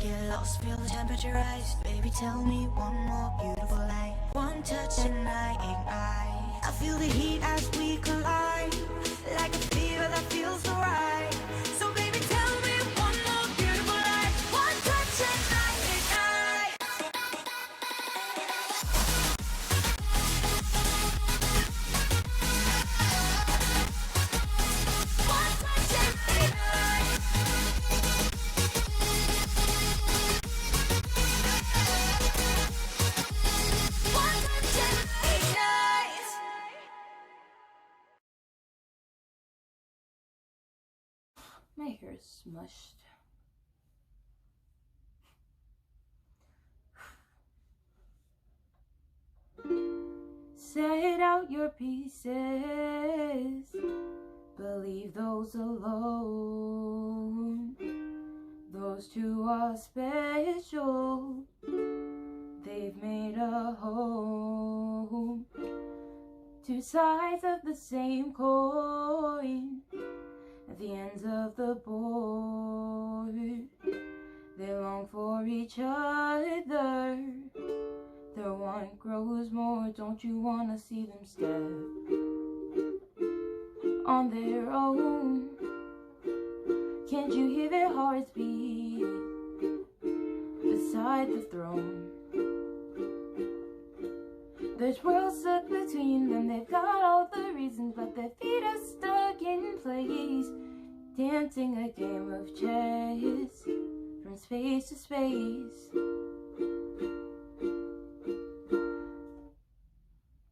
get lost, feel the temperature rise. Baby, tell me one more beautiful night. One touch and I ignite. I feel the heat as we collide, like a fever that feels so right. So baby, tell me one more beautiful night. One touch and I ignite. One touch and I ignite. One touch and I ignite. My hair is smushed. Set out your pieces, believe those alone. Those two are special, they've made a home. Two sides of the same coin, at the ends of the board, they long for each other. Their want grows more, don't you wanna see them step on their own? Can't you hear their hearts beat beside the throne? There's worlds stuck between them, they've got all the reasons, but their feet are stuck in place, dancing a game of chess from space to space.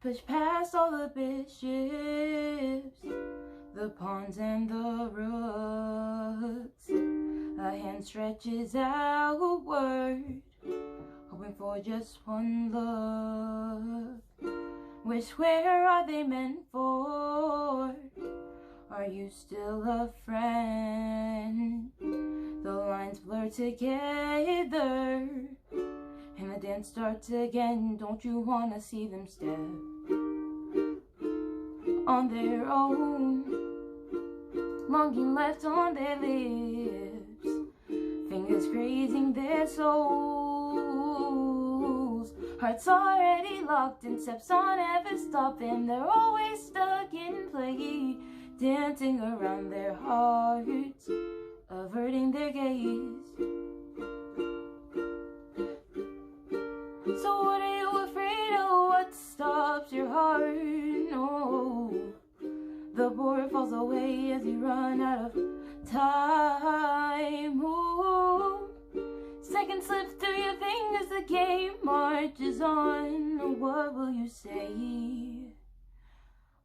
Push past all the bishops, the pawns and the rooks. A hand stretches outward, hoping for just one look. Which where are they meant for? Are you still a friend? The lines blur together, and the dance starts again. Don't you wanna see them step on their own? Longing left on their lips, fingers grazing their souls. Hearts already locked and steps on ever stopping. They're always stuck in play, dancing around their hearts, averting their gaze. So what are you afraid of? What stops your heart? No, the board falls away as you run out of time. Ooh. Seconds slip through your fingers, the game marches on. What will you say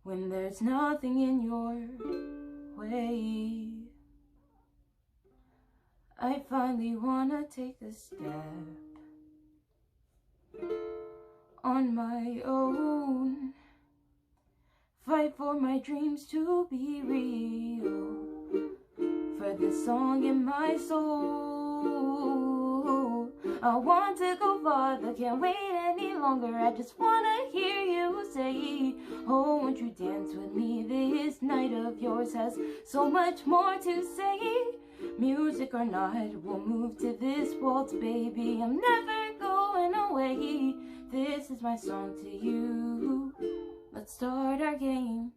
when there's nothing in your way? I finally wanna take a step on my own, fight for my dreams to be real, for this song in my soul. I want to go farther, can't wait any longer. I just wanna hear you say, oh, won't you dance with me? This night of yours has so much more to say. Music or not, we'll move to this waltz, baby. I'm never going away. This is my song to you. Let's start our game.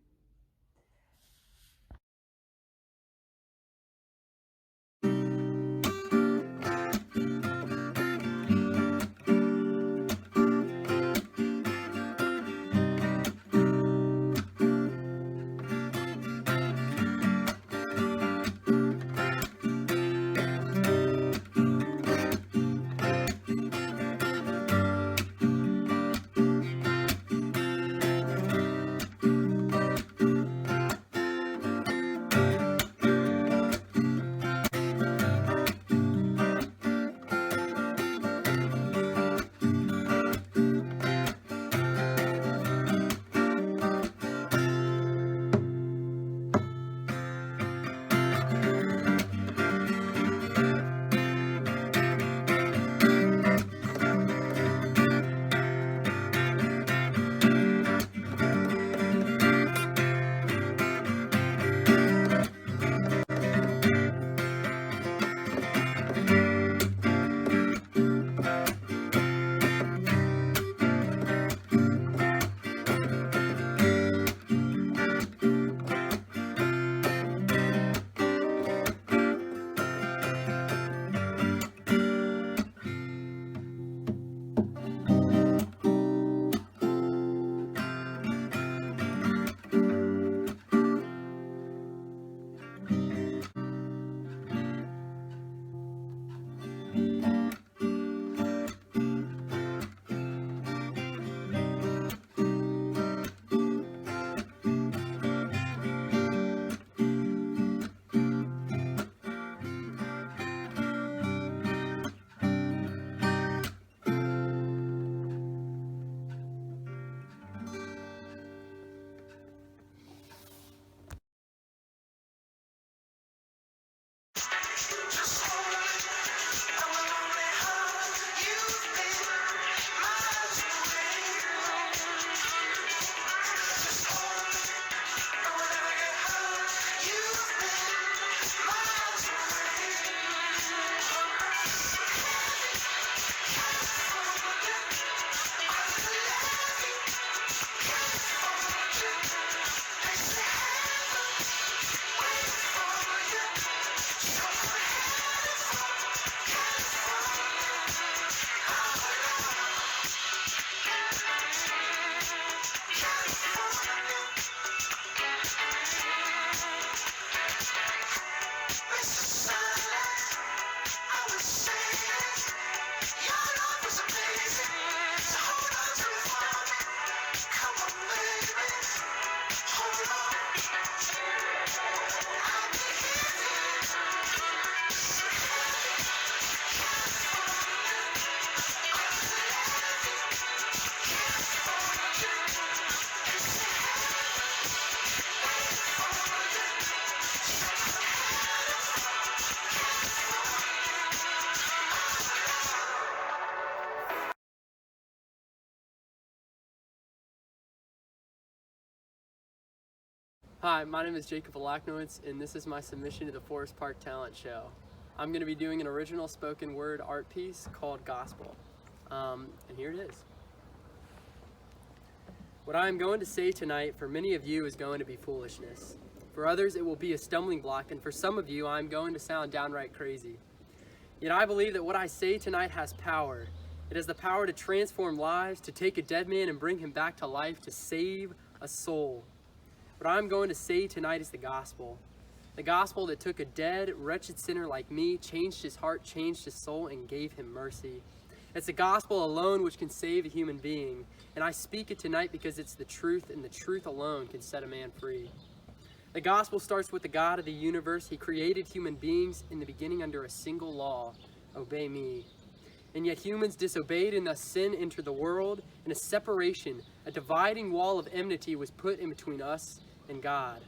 Hi, my name is Jacob Alachnowicz, and this is my submission to the Forest Park Talent Show. I'm going to be doing an original spoken word art piece called Gospel. And here it is. What I am going to say tonight for many of you is going to be foolishness. For others, it will be a stumbling block, and for some of you, I am going to sound downright crazy. Yet I believe that what I say tonight has power. It has the power to transform lives, to take a dead man and bring him back to life, to save a soul. What I'm going to say tonight is the gospel. The gospel that took a dead, wretched sinner like me, changed his heart, changed his soul, and gave him mercy. It's the gospel alone which can save a human being, and I speak it tonight because it's the truth, and the truth alone can set a man free. The gospel starts with the God of the universe. He created human beings in the beginning under a single law: obey me. And yet humans disobeyed, and thus sin entered the world, and a separation, a dividing wall of enmity was put in between us and God.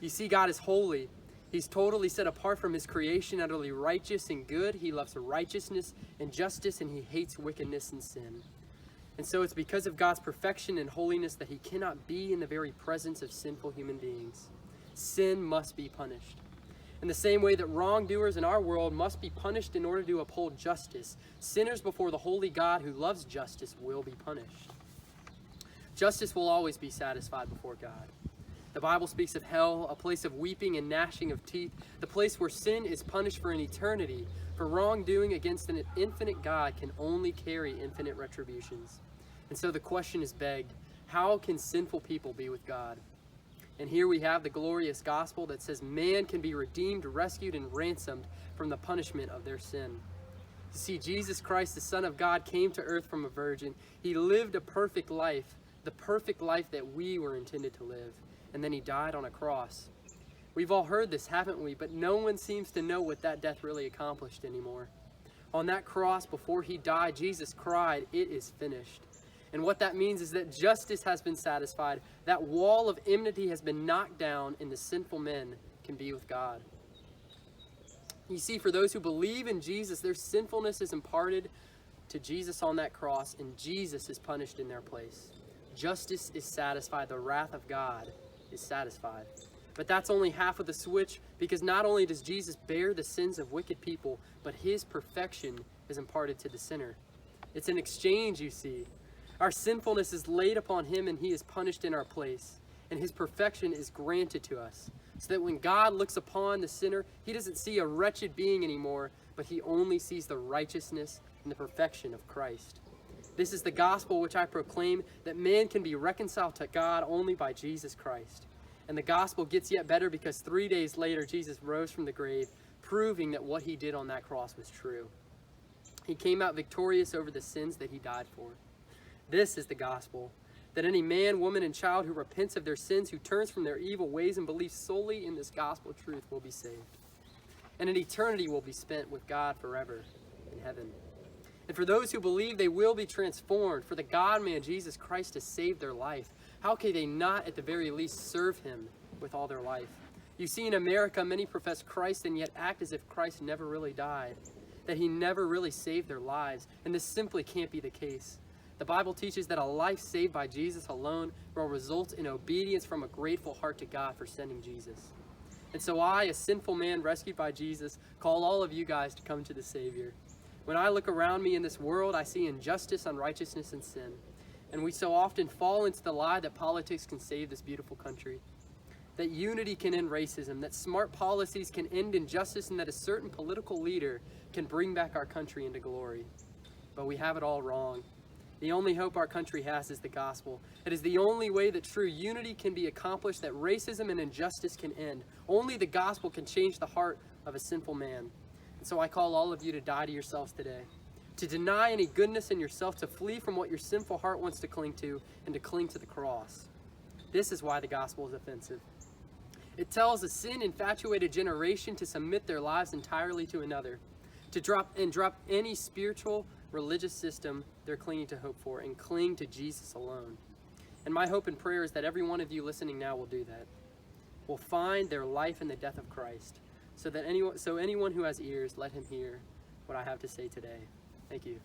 You see, God is holy. He's totally set apart from his creation, utterly righteous and good. He loves righteousness and justice, and he hates wickedness and sin. And so it's because of God's perfection and holiness that he cannot be in the very presence of sinful human beings. Sin must be punished. In the same way that wrongdoers in our world must be punished in order to uphold justice, sinners before the holy God who loves justice will be punished. Justice will always be satisfied before God. The Bible speaks of hell, a place of weeping and gnashing of teeth, the place where sin is punished for an eternity, for wrongdoing against an infinite God can only carry infinite retributions. And so the question is begged, how can sinful people be with God? And here we have the glorious gospel that says man can be redeemed, rescued, and ransomed from the punishment of their sin. You see, Jesus Christ, the Son of God, came to earth from a virgin. He lived a perfect life, the perfect life that we were intended to live. And then he died on a cross. We've all heard this, haven't we? But no one seems to know what that death really accomplished anymore. On that cross, before he died, Jesus cried, "It is finished." And what that means is that justice has been satisfied, that wall of enmity has been knocked down, and the sinful men can be with God. You see, for those who believe in Jesus, their sinfulness is imparted to Jesus on that cross, and Jesus is punished in their place. Justice is satisfied, the wrath of God is satisfied. But that's only half of the switch, because not only does Jesus bear the sins of wicked people, but his perfection is imparted to the sinner. It's an exchange, you see. Our sinfulness is laid upon him, and he is punished in our place, and his perfection is granted to us, so that when God looks upon the sinner, he doesn't see a wretched being anymore, but he only sees the righteousness and the perfection of Christ. This is the gospel which I proclaim, that man can be reconciled to God only by Jesus Christ. And the gospel gets yet better because 3 days later, Jesus rose from the grave, proving that what he did on that cross was true. He came out victorious over the sins that he died for. This is the gospel, that any man, woman, and child who repents of their sins, who turns from their evil ways and believes solely in this gospel truth, will be saved. And an eternity will be spent with God forever in heaven. And for those who believe, they will be transformed, for the God-man Jesus Christ has saved their life. How can they not at the very least serve him with all their life? You see, in America, many profess Christ and yet act as if Christ never really died, that he never really saved their lives, and this simply can't be the case. The Bible teaches that a life saved by Jesus alone will result in obedience from a grateful heart to God for sending Jesus. And so I, a sinful man rescued by Jesus, call all of you guys to come to the Savior. When I look around me in this world, I see injustice, unrighteousness, and sin. And we so often fall into the lie that politics can save this beautiful country, that unity can end racism, that smart policies can end injustice, and that a certain political leader can bring back our country into glory. But we have it all wrong. The only hope our country has is the gospel. It is the only way that true unity can be accomplished, that racism and injustice can end. Only the gospel can change the heart of a sinful man. And so I call all of you to die to yourselves today, to deny any goodness in yourself, to flee from what your sinful heart wants to cling to, and to cling to the cross. This is why the gospel is offensive. It tells a sin-infatuated generation to submit their lives entirely to another, to drop any spiritual, religious system they're clinging to hope for, and cling to Jesus alone. And my hope and prayer is that every one of you listening now will do that, will find their life in the death of Christ, so anyone who has ears, let him hear what I have to say today. Thank you.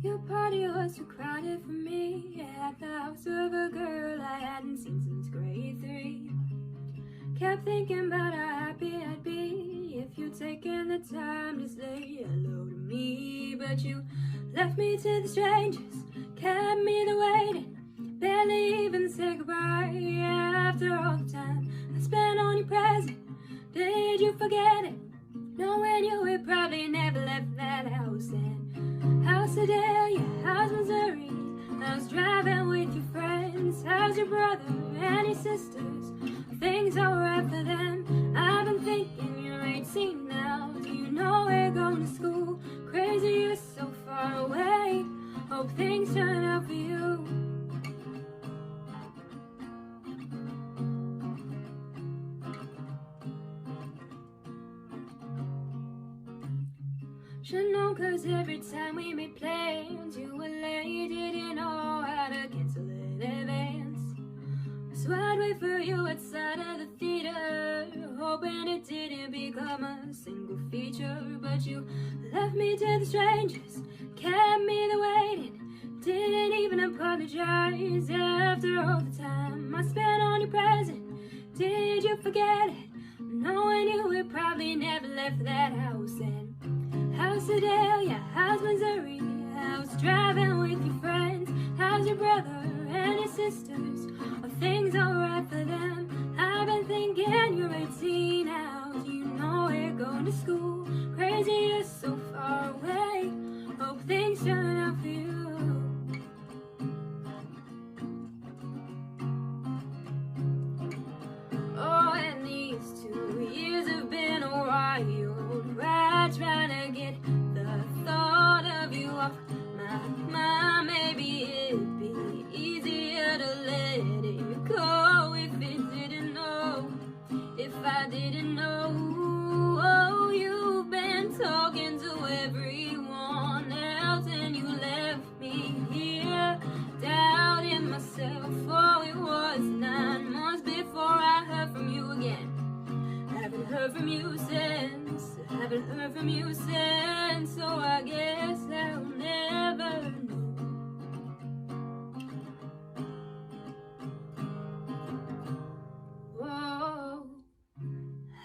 Your party was too crowded for me at the house of a girl I hadn't seen since grade 3. Kept thinking about how happy I'd be if you'd taken the time to say hello to me. But you left me to the strangers, kept me there waiting, barely even said goodbye. After all the time I spent on your present, did you forget it? Knowing you would probably never left that house. And how's Sedalia, how's Missouri, how's driving with your friends, how's your brother and your sisters? Things alright for them. I've been thinking you're 18 now. Do you know we're going to school? Crazy you're so far away. Hope things turn out for you. Should know, cause every time we made plans you were late, didn't know how to cancel in advance. So I'd wait for you outside of the theater, hoping it didn't become a single feature. But you left me to the strangers, kept me there waiting, didn't even apologize. After all the time I spent on your present, did you forget it? Knowing you would probably never left that house. And how's Sedalia, how's Missouri, how's driving with your friends, how's your brother and your sisters? Are things alright for them? I've been thinking you're 18 now. Do you know we're going to school? Crazy you're so far away. Hope things turn out for you. Oh, and these 2 years have been a wild ride, trying to get the thought of you off my mind. Maybe it'd be easier to let it go if it didn't know, if I didn't know. Oh, you've been talking to everyone else and you left me here doubting myself. Oh, it was 9 months before I heard from you again. Haven't heard from you since, haven't heard from you since. So I guess I'll never know. Whoa.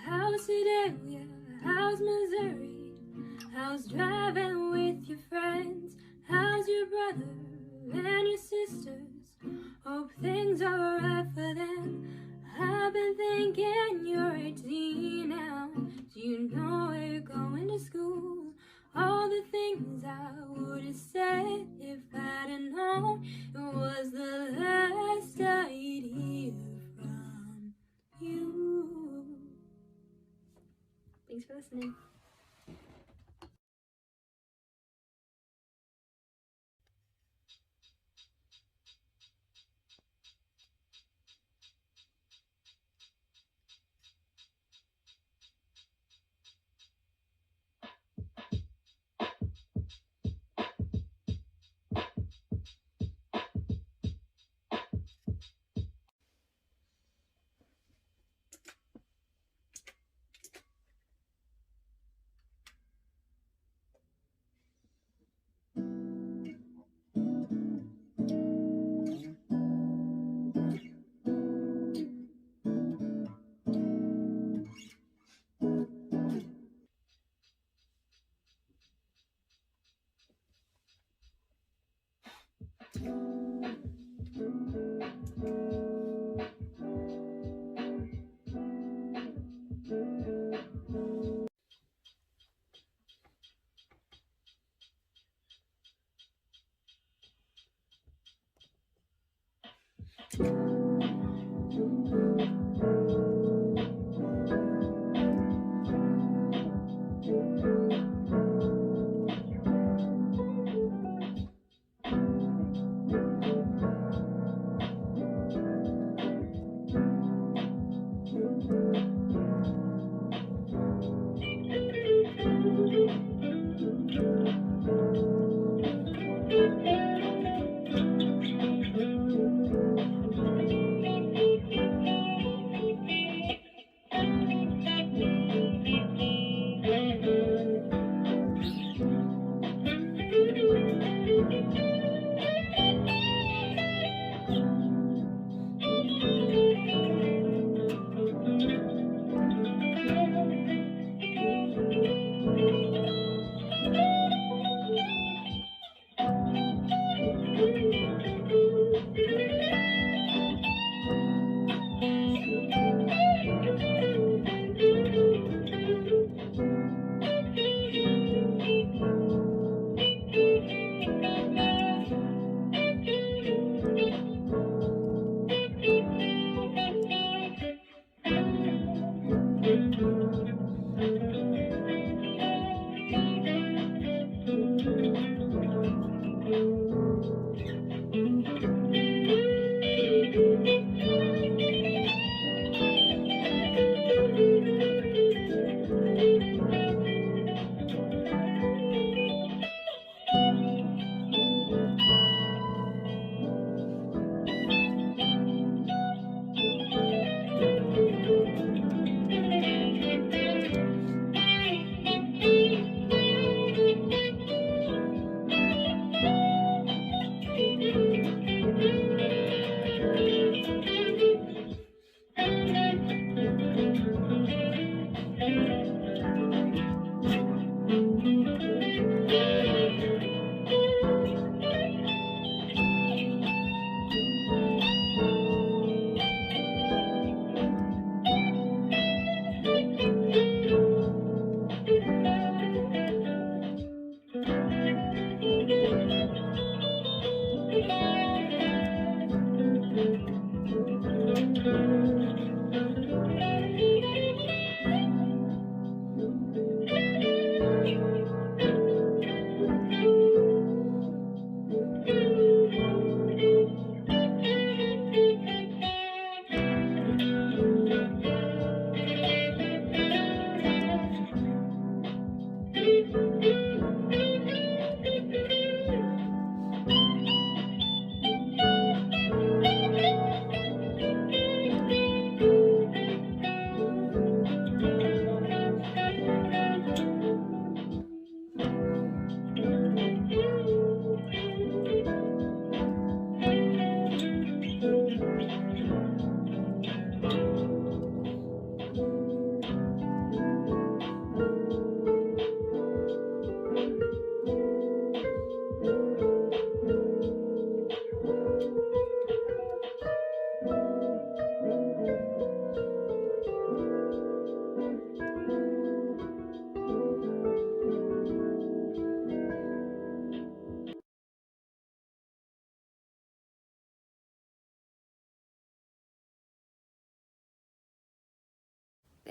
How's Sedalia, how's Missouri, how's driving with your friends, how's your brother and your sisters? Hope things are alright for them. I've been thinking you're 18 now. Do you know we're going to school? All the things I would have said if I'd have known it was the last I'd hear from you. Thanks for listening.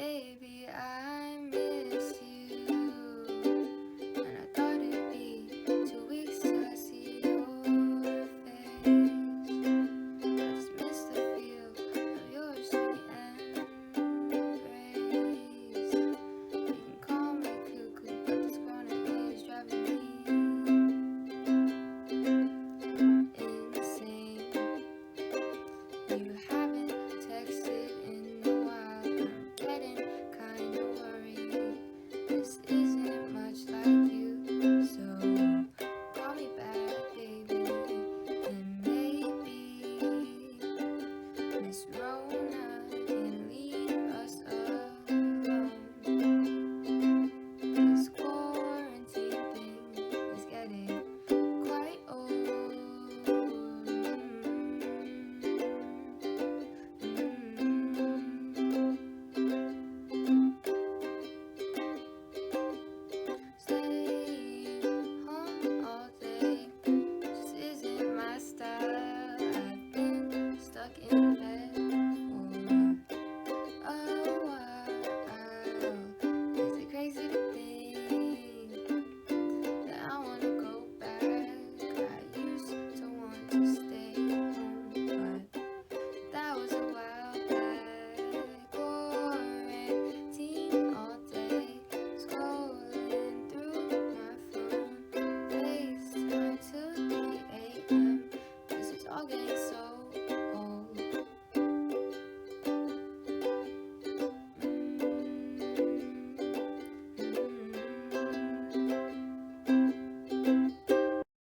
Baby, I miss